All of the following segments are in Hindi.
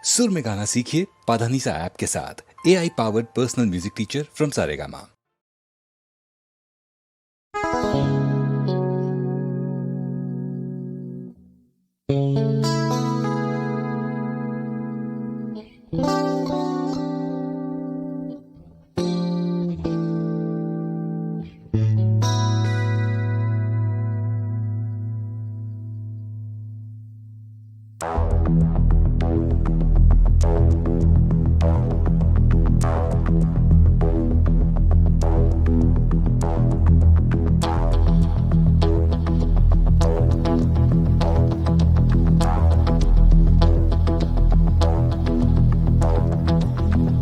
सुर में गाना सीखिए पाधानीसा ऐप के साथ। AI powered personal music teacher from Saregama.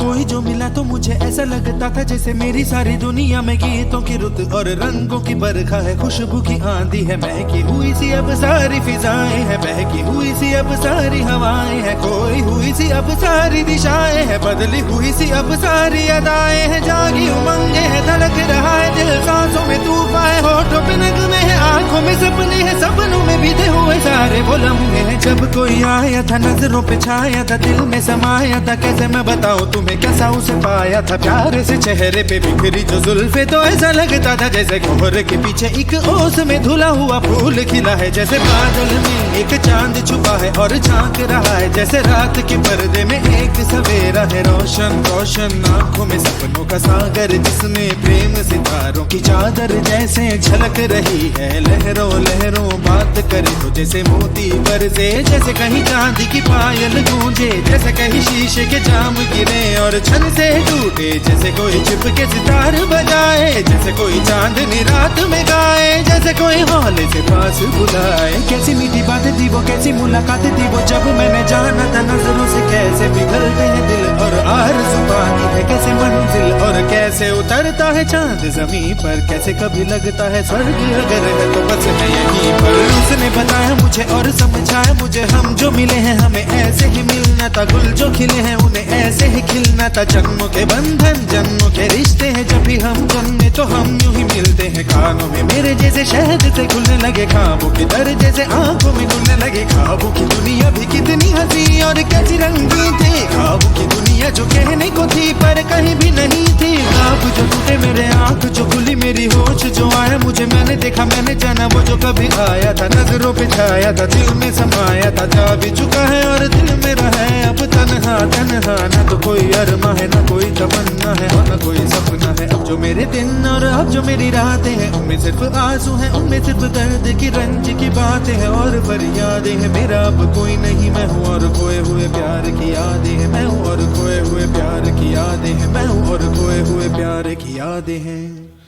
कोई जो मिला तो मुझे ऐसा लगता था जैसे मेरी सारी दुनिया में गीतों की रुत और रंगों की बरखा है, खुशबू की आंधी है, महकी हुई सी अब सारी फिजाएं है, बहकी हुई सी अब सारी हवाएं है, खोई हुई सी अब सारी दिशाएं है, बदली हुई सी अब सारी अदाएं है, जागी उमंगे है, धड़क रहा है दिल, सांसों में तूफान है, होठों पे नगमे है, आंखों में सपने है, सपनों में बीते हुए सारे वो लम्हे हैं। जब कोई आया था नजरों पे छाया था, दिल में समाया था, कैसे मैं बताऊं तुम्हें कैसा उसे पाया था, प्यारे से चेहरे पे बिखरी जो जुल्फे, तो ऐसा लगता था जैसे कोहरे के पीछे एक ओस में धुला हुआ फूल खिला है, जैसे बादल में एक चांद छुपा है और झांक रहा है, जैसे रात के पर्दे में एक सवेरा है, रोशन रोशन आंखों में सपनों का सागर, जिसमें प्रेम सितारों की चादर जैसे झलक रही है, लहरों लहरों बात करे तो जैसे मोती बरसे, जैसे कहीं चांदी की पायल गूंजे, जैसे कहीं शीशे के जाम गिरे और छन से टूटे, जैसे कोई छिप के सितार बजाए, जैसे कोई चांदनी रात में गाए, जैसे कोई हौले से पास बुलाए। कैसी मीठी बातें थी वो, कैसी मुलाकातें थी वो, जब मैंने जाना था नजरों से कैसे पिघलते हैं दिल और आरज़ू पानी है, कैसे मंजिल और कैसे उतरता है चांद जमीन पर, कैसे कभी लगता है स्वर्ग अगर है तो बस मैं यहीं पर। उसने बताया मुझे और समझाया मुझे, हम जो मिले हैं हमें ऐसे ही मिलना था, गुल जो खिले हैं उन्हें ऐसे ही खिलना था, जन्मों के बंधन जन्मों के रिश्ते हैं, जब भी हम जन्मे तो हम यूं ही मिलते हैं, कानों में मेरे जैसे शहद से खुलने लगे ख्वाबों के दर, जैसे आंखों में खुलने लगे ख्वाबों की दुनिया भी कितनी हंसी और कैसी रंगीन थी, ख्वाबों की दुनिया जो कहने को थी पर कहीं भी नहीं थी, ख्वाब जो टूटे मेरे आंख जो खुली मेरी होश जो आया मुझे, मैंने देखा मैंने जाना वो जो कभी आया था, नजरों पे छाया था, दिल में समाया था, जा भी चुका है और दिल में रहा है अब तन्हा तन्हा, न तो कोई अरमा है न कोई तमन्ना है और न कोई सपना है, अब जो मेरे दिन और अब जो मेरी रातें हैं उनमें सिर्फ आंसू हैं, उनमें सिर्फ दर्द की रंज की बातें हैं और फरियादें हैं, मेरा अब कोई नहीं मैं हूँ और खोए हुए प्यार की यादें हैं, मैं हूँ और खोए हुए प्यार की यादें हैं, मैं हूँ और खोए हुए प्यार की यादें हैं।